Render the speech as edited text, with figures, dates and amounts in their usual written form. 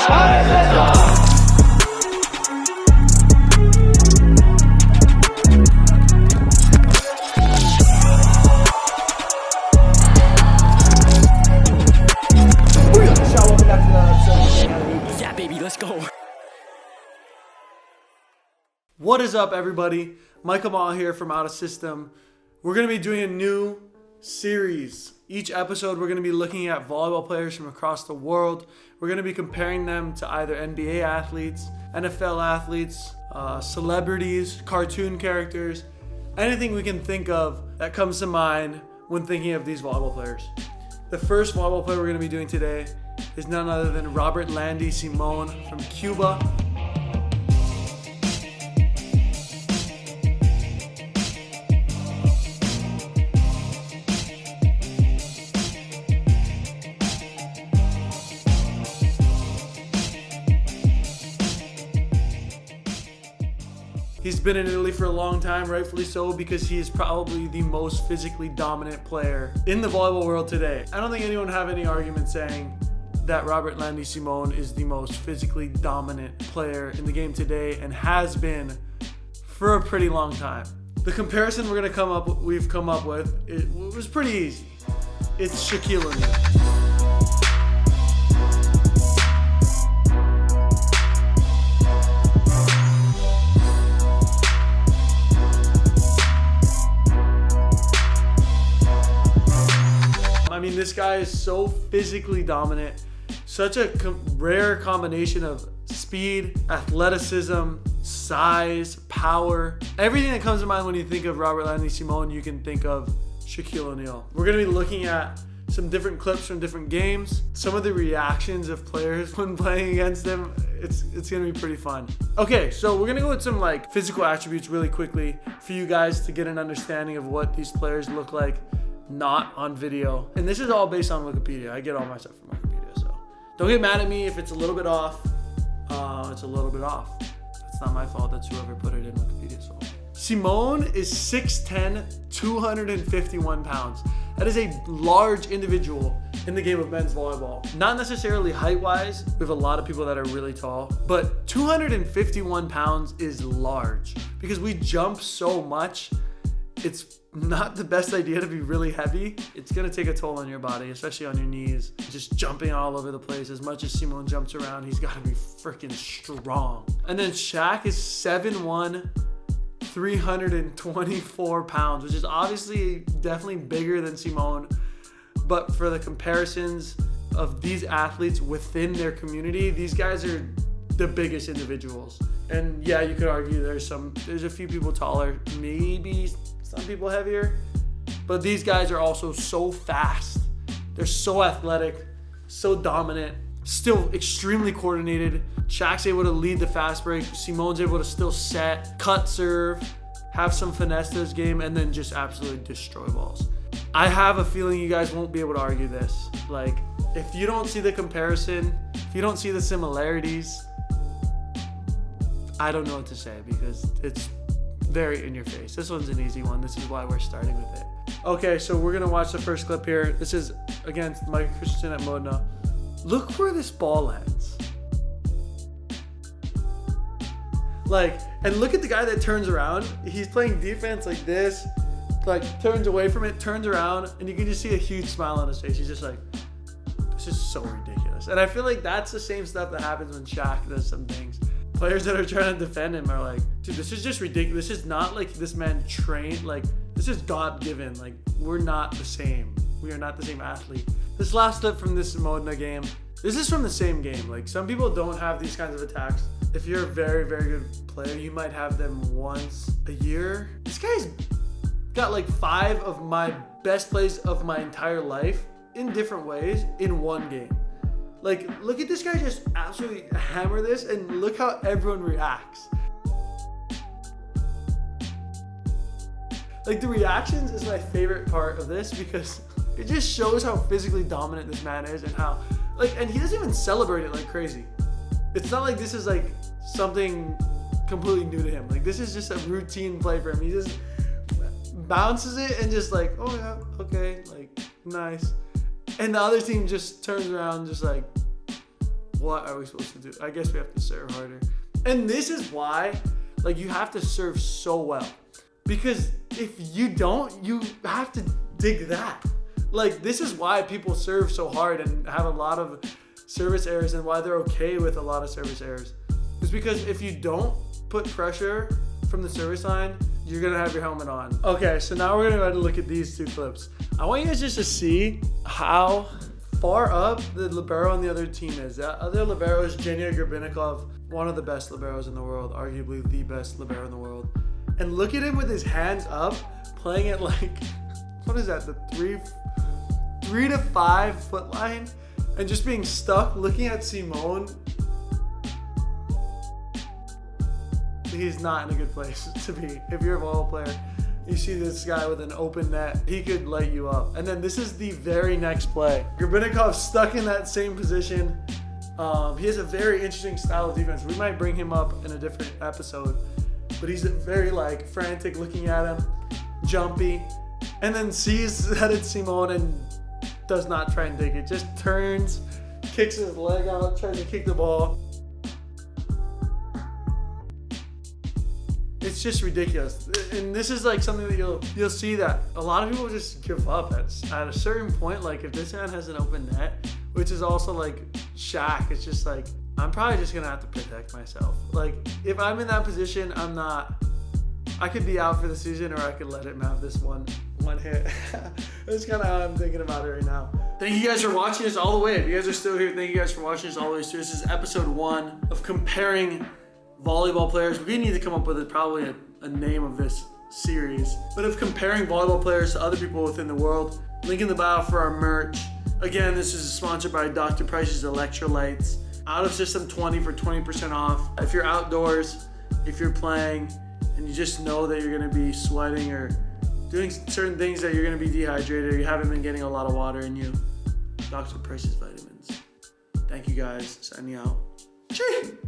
Yeah, baby, let's go. What is up, everybody? Michael Ma here from Out of System. We're going to be doing a new series. Each episode, we're going to be looking at volleyball players from across the world. We're going to be comparing them to either NBA athletes, NFL athletes, celebrities, cartoon characters, anything we can think of that comes to mind when thinking of these volleyball players. The first volleyball player we're going to be doing today is none other than Robertlandy Simone from Cuba. He's been in Italy for a long time, rightfully so, because he is probably the most physically dominant player in the volleyball world today. I don't think anyone have any argument saying that Robertlandy Simone is the most physically dominant player in the game today and has been for a pretty long time. The comparison we've come up with, it was pretty easy. It's Shaq O'Neal. I mean, this guy is so physically dominant, such a rare combination of speed, athleticism, size, power. Everything that comes to mind when you think of Robertlandy Simone, you can think of Shaq O'Neal. We're going to be looking at some different clips from different games, some of the reactions of players when playing against them. It's going to be pretty fun. Okay, so we're going to go with some physical attributes really quickly for you guys to get an understanding of what these players look like not on video. And this is all based on Wikipedia. I get all my stuff from Wikipedia, so don't get mad at me if it's a little bit off. It's a little bit off. It's not my fault. That's whoever put it in Wikipedia's fault. Simone is 6'10", 251 pounds. That is a large individual in the game of men's volleyball. Not necessarily height-wise. We have a lot of people that are really tall, but 251 pounds is large because we jump so much. It's not the best idea to be really heavy. It's gonna take a toll on your body, especially on your knees. Just jumping all over the place. As much as Simone jumps around, he's gotta be freaking strong. And then Shaq is 7'1", 324 pounds, which is obviously definitely bigger than Simone. But for the comparisons of these athletes within their community, these guys are the biggest individuals. And yeah, you could argue there's a few people taller, maybe some people heavier, but these guys are also so fast. They're so athletic, so dominant, still extremely coordinated. Shaq's able to lead the fast break. Simone's able to still set, cut serve, have some finesse to his game, and then just absolutely destroy balls. I have a feeling you guys won't be able to argue this. If you don't see the comparison, if you don't see the similarities, I don't know what to say because it's very in your face. This one's an easy one. This is why we're starting with it. Okay, so we're gonna watch the first clip here. This is against Mike Christensen at Modena. Look where this ball lands. And look at the guy that turns around. He's playing defense like this, turns away from it, turns around, and you can just see a huge smile on his face. He's just like, this is so ridiculous. And I feel like that's the same stuff that happens when Shaq does some things. Players that are trying to defend him are like, dude, this is just ridiculous. This is not like this man trained. This is God-given. We're not the same. We are not the same athlete. This last clip from this Modena game, this is from the same game. Some people don't have these kinds of attacks. If you're a very, very good player, you might have them once a year. This guy's got 5 of my best plays of my entire life in different ways in one game. Look at this guy just absolutely hammer this, and look how everyone reacts. The reactions is my favorite part of this because it just shows how physically dominant this man is and how, and he doesn't even celebrate it like crazy. It's not like this is something completely new to him. This is just a routine play for him. He just bounces it and just oh yeah, okay, nice. And the other team just turns around just what are we supposed to do? I guess we have to serve harder. And this is why, like, you have to serve so well. Because if you don't, you have to dig that. Like, this is why people serve so hard and have a lot of service errors, and why they're okay with a lot of service errors. It's because if you don't put pressure from the service line, you're gonna have your helmet on. Okay, so now we're gonna go ahead and look at these 2 clips. I want you guys just to see how far up the libero on the other team is. That other libero is Genia Grbinikov, one of the best liberos in the world, arguably the best libero in the world. And look at him with his hands up, playing at like, what is that, the 3 to 5 foot line, and just being stuck looking at Simone. He's not in a good place to be. If you're a volleyball player, you see this guy with an open net, he could light you up. And then this is the very next play. Grabinikov's stuck in that same position. He has a very interesting style of defense. We might bring him up in a different episode, but he's very like frantic looking at him, jumpy, and then sees that it's Simone and does not try and dig it. Just turns, kicks his leg out, tries to kick the ball. It's just ridiculous. And this is like something that you'll see that a lot of people just give up at a certain point. Like, if this man has an open net, which is also like Shaq, it's just like, I'm probably just gonna have to protect myself. Like, if I'm in that position, I could be out for the season, or I could let him have this one hit. That's kind of how I'm thinking about it right now. Thank you guys for watching this all the way. If you guys are still here, thank you guys for watching this all the way through. This is episode 1 of comparing volleyball players. We need to come up with probably a name of this series, but of comparing volleyball players to other people within the world. Link in the bio for our merch. Again, this is sponsored by Dr. Price's Electrolytes. Out of System 20 for 20% off. If you're outdoors, if you're playing, and you just know that you're gonna be sweating or doing certain things that you're gonna be dehydrated, or you haven't been getting a lot of water in you, Dr. Price's vitamins. Thank you guys. Signing out. Cheers.